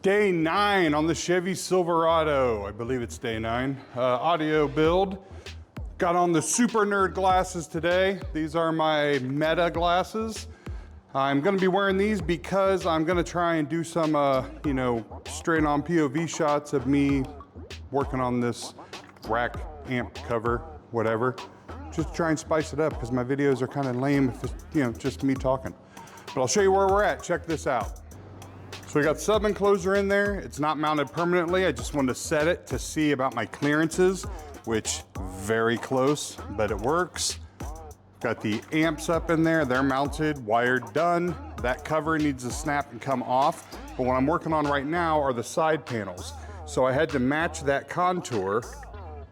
Day 9 on the Chevy Silverado. I believe it's day 9. Audio build. Got on the super nerd glasses today. These are my Meta glasses. I'm gonna be wearing these because I'm gonna try and do some, straight on POV shots of me working on this rack amp cover, whatever. Just try and spice it up because my videos are kind of lame if it's, just me talking. But I'll show you where we're at. Check this out. So we got sub enclosure in there. It's not mounted permanently. I just wanted to set it to see about my clearances, which very close, but it works. Got the amps up in there. They're mounted, wired, done. That cover needs to snap and come off. But what I'm working on right now are the side panels. So I had to match that contour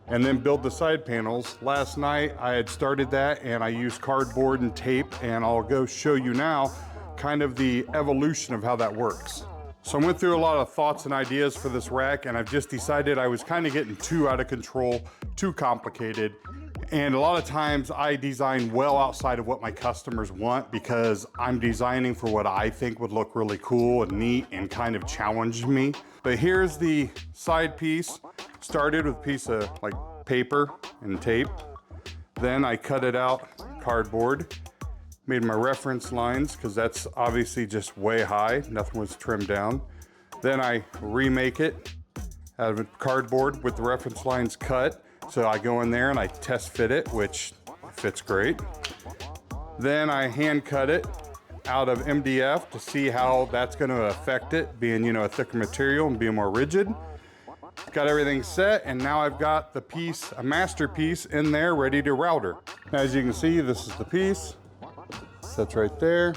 and then build the side panels. Last night I had started that and I used cardboard and tape, and I'll go show you now kind of the evolution of how that works. So I went through a lot of thoughts and ideas for this rack, and I've just decided I was kind of getting too out of control, too complicated. And a lot of times I design well outside of what my customers want because I'm designing for what I think would look really cool and neat and kind of challenge me. But here's the side piece. Started with a piece of like paper and tape. Then I cut it out cardboard. Made my reference lines because that's obviously just way high. Nothing was trimmed down. Then I remake it out of cardboard with the reference lines cut. So I go in there and I test fit it, which fits great. Then I hand cut it out of MDF to see how that's going to affect it, being, a thicker material and being more rigid. Got everything set, and now I've got the piece, a masterpiece in there ready to router. Now, as you can see, this is the piece. That's right there.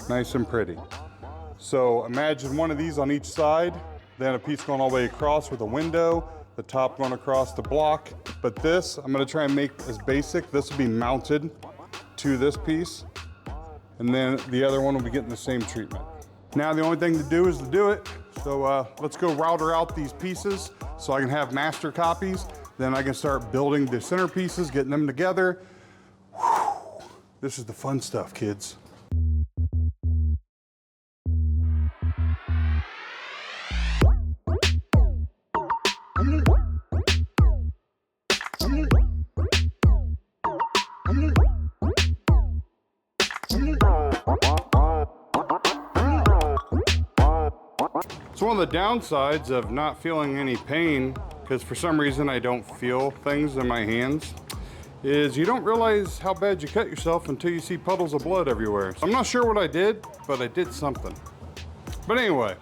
Nice and pretty. So imagine one of these on each side, then a piece going all the way across with a window, the top going across the block. But this, I'm gonna try and make as basic. This will be mounted to this piece, and then the other one will be getting the same treatment. Now the only thing to do is to do it. So let's go router out these pieces so I can have master copies. Then I can start building the center pieces, getting them together. This is the fun stuff, kids. So one of the downsides of not feeling any pain, because for some reason I don't feel things in my hands, is you don't realize how bad you cut yourself until you see puddles of blood everywhere. So I'm not sure what I did, but I did something. But anyway,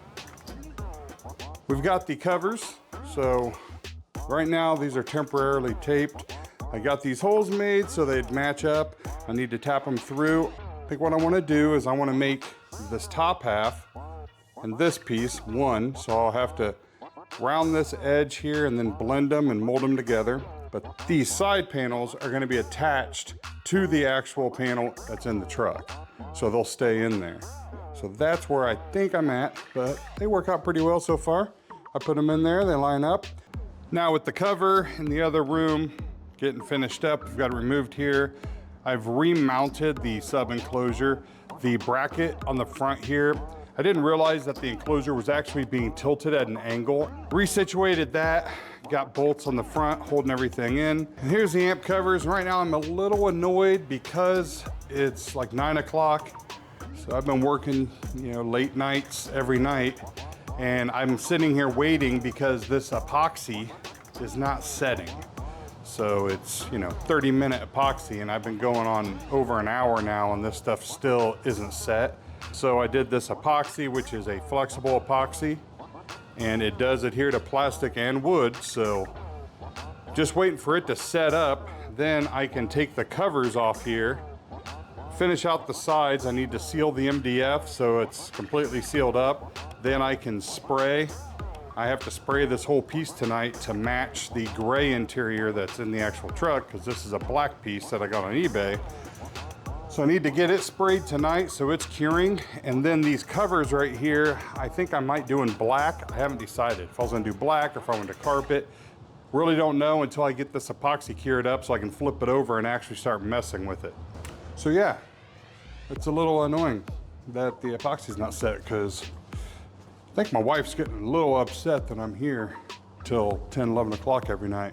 we've got the covers. So right now these are temporarily taped. I got these holes made so they'd match up. I need to tap them through. I think what I want to do is I want to make this top half and this piece one. So I'll have to round this edge here and then blend them and mold them together. But these side panels are going to be attached to the actual panel that's in the truck. So they'll stay in there. So that's where I think I'm at, but they work out pretty well so far. I put them in there, they line up. Now with the cover in the other room getting finished up, we've got it removed here. I've remounted the sub enclosure, the bracket on the front here. I didn't realize that the enclosure was actually being tilted at an angle. Resituated that. Got bolts on the front holding everything in. And here's the amp covers. Right now I'm a little annoyed because it's like 9 o'clock. So I've been working, late nights every night. And I'm sitting here waiting because this epoxy is not setting. So it's, 30-minute epoxy, and I've been going on over an hour now and this stuff still isn't set. So I did this epoxy, which is a flexible epoxy, and it does adhere to plastic and wood. So just waiting for it to set up. Then I can take the covers off here, finish out the sides. I need to seal the MDF so it's completely sealed up. Then I can spray. I have to spray this whole piece tonight to match the gray interior that's in the actual truck, because this is a black piece that I got on eBay. So I need to get it sprayed tonight so it's curing. And then these covers right here, I think I might do in black. I haven't decided if I was gonna do black or if I want to carpet. Really don't know until I get this epoxy cured up so I can flip it over and actually start messing with it. So yeah, it's a little annoying that the epoxy's not set, because I think my wife's getting a little upset that I'm here till 10, 11 o'clock every night.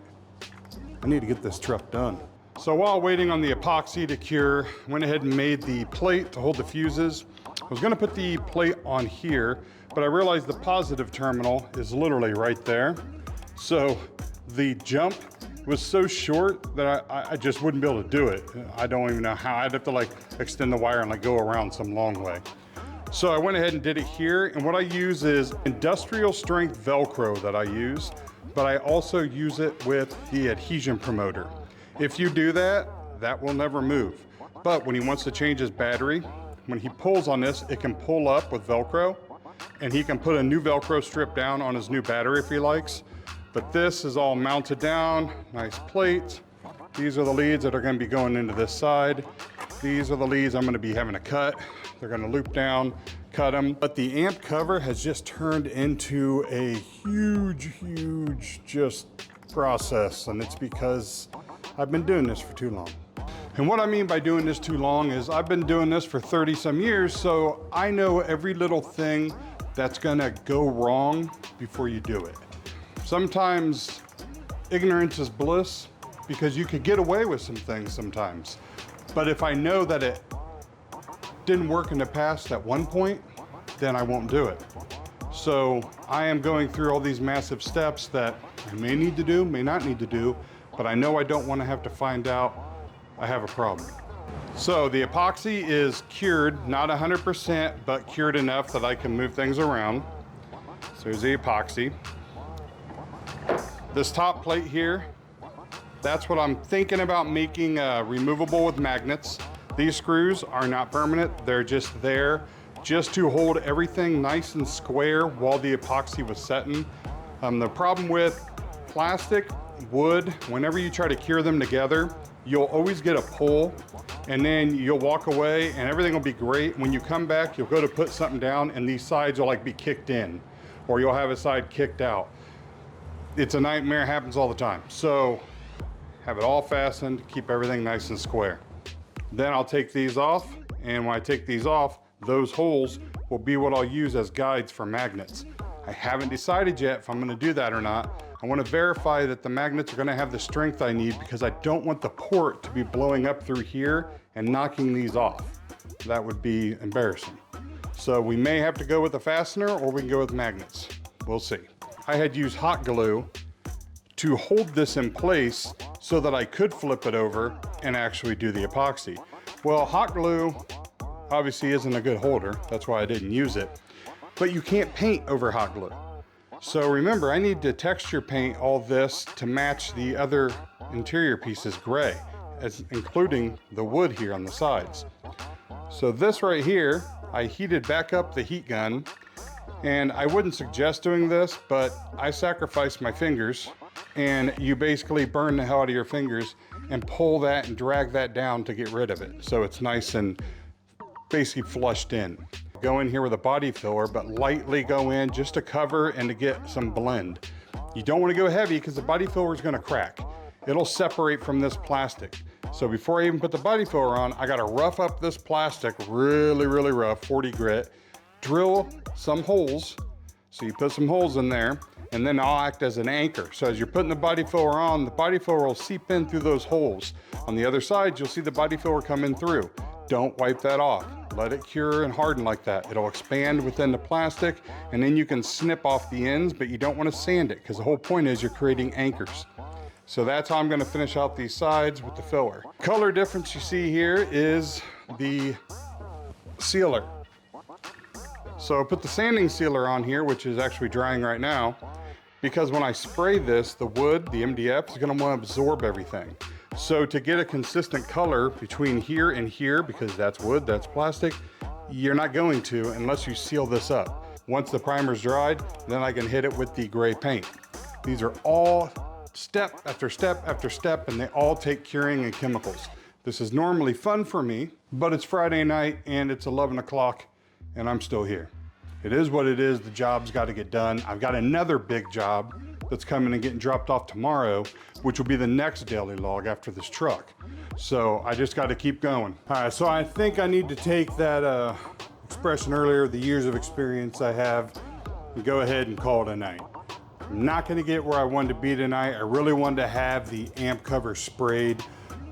I need to get this truck done. So while waiting on the epoxy to cure, went ahead and made the plate to hold the fuses. I was gonna put the plate on here, but I realized the positive terminal is literally right there. So the jump was so short that I just wouldn't be able to do it. I don't even know how. I'd have to like extend the wire and like go around some long way. So I went ahead and did it here, and what I use is industrial strength Velcro that I use, but I also use it with the adhesion promoter. If you do that, that will never move. But when he wants to change his battery, when he pulls on this, it can pull up with Velcro, and he can put a new Velcro strip down on his new battery if he likes. But this is all mounted down, nice plate. These are the leads that are gonna be going into this side. These are the leads I'm gonna be having to cut. They're gonna loop down, cut them. But the amp cover has just turned into a huge just process, and it's because I've been doing this for too long. And what I mean by doing this too long is I've been doing this for 30 some years, so I know every little thing that's gonna go wrong before you do it. Sometimes ignorance is bliss, because you could get away with some things sometimes. But if I know that it didn't work in the past at one point, then I won't do it. So I am going through all these massive steps that I may need to do, may not need to do, but I know I don't want to have to find out I have a problem. So the epoxy is cured, not 100%, but cured enough that I can move things around. So here's the epoxy. This top plate here, that's what I'm thinking about making removable with magnets. These screws are not permanent, they're just there just to hold everything nice and square while the epoxy was setting. The problem with plastic, wood, whenever you try to cure them together, you'll always get a pull, and then you'll walk away and everything will be great. When you come back, you'll go to put something down and these sides will like be kicked in, or you'll have a side kicked out. It's a nightmare, happens all the time. So have it all fastened, keep everything nice and square. Then I'll take these off, and when I take these off, those holes will be what I'll use as guides for magnets. I haven't decided yet if I'm gonna do that or not. I wanna verify that the magnets are gonna have the strength I need, because I don't want the port to be blowing up through here and knocking these off. That would be embarrassing. So we may have to go with a fastener, or we can go with magnets. We'll see. I had used hot glue to hold this in place so that I could flip it over and actually do the epoxy. Well, hot glue obviously isn't a good holder. That's why I didn't use it. But you can't paint over hot glue. So remember, I need to texture paint all this to match the other interior pieces gray, including the wood here on the sides. So this right here, I heated back up the heat gun, and I wouldn't suggest doing this, but I sacrificed my fingers, and you basically burn the hell out of your fingers and pull that and drag that down to get rid of it. So it's nice and basically flushed in. Go in here with a body filler, but lightly go in just to cover and to get some blend. You don't want to go heavy because the body filler is going to crack. It'll separate from this plastic. So before I even put the body filler on, I got to rough up this plastic really rough, 40 grit, drill some holes. So you put some holes in there, and then I'll act as an anchor. So as you're putting the body filler on, the body filler will seep in through those holes. On the other side, you'll see the body filler come in through. Don't wipe that off. Let it cure and harden like that. It'll expand within the plastic, and then you can snip off the ends, but you don't want to sand it, because the whole point is you're creating anchors. So that's how I'm going to finish out these sides with the filler. Color difference you see here is the sealer. So I put the sanding sealer on here, which is actually drying right now, because when I spray this, the wood, the MDF, is going to want to absorb everything. So to get a consistent color between here and here, because that's wood, that's plastic, you're not going to unless you seal this up. Once the primer's dried, then I can hit it with the gray paint. These are all step after step after step, and they all take curing and chemicals. This is normally fun for me, but it's Friday night and it's 11 o'clock and I'm still here. It is what it is. The job's got to get done. I've got another big job that's coming and getting dropped off tomorrow, which will be the next daily log after this truck. So I just got to keep going. All right, so I think I need to take that expression earlier, the years of experience I have, and go ahead and call it a night. I'm not gonna get where I wanted to be tonight. I really wanted to have the amp cover sprayed,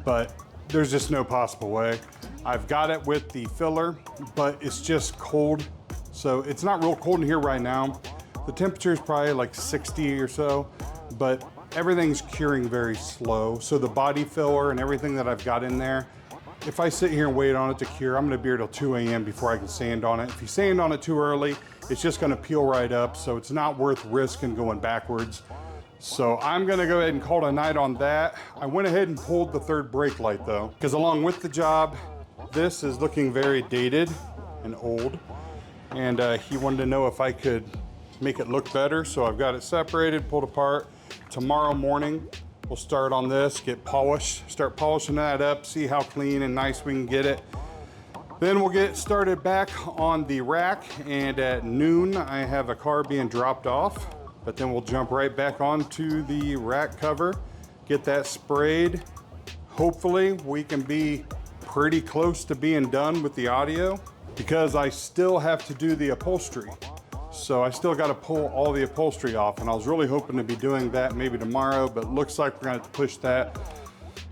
but there's just no possible way. I've got it with the filler, but it's just cold. So it's not real cold in here right now. The temperature is probably like 60 or so, but everything's curing very slow. So the body filler and everything that I've got in there, if I sit here and wait on it to cure, I'm gonna be here till 2 a.m. before I can sand on it. If you sand on it too early, it's just gonna peel right up, so it's not worth risking going backwards. So I'm gonna go ahead and call it a night on that. I went ahead and pulled the third brake light though, because along with the job, this is looking very dated and old. And he wanted to know if I could make it look better, so I've got it separated, pulled apart. Tomorrow morning, we'll start on this, get polished, start polishing that up, see how clean and nice we can get it. Then we'll get started back on the rack, and at noon, I have a car being dropped off, but then we'll jump right back onto the rack cover, get that sprayed. Hopefully, we can be pretty close to being done with the audio, because I still have to do the upholstery. So I still got to pull all the upholstery off, and I was really hoping to be doing that maybe tomorrow, but looks like we're gonna have to push that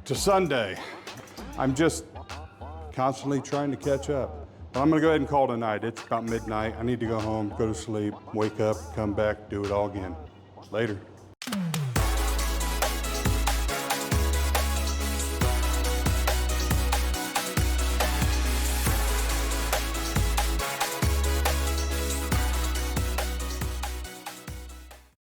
to Sunday. I'm just constantly trying to catch up. But I'm gonna go ahead and call it a night. It's about midnight. I need to go home, go to sleep, wake up, come back, do it all again. Later.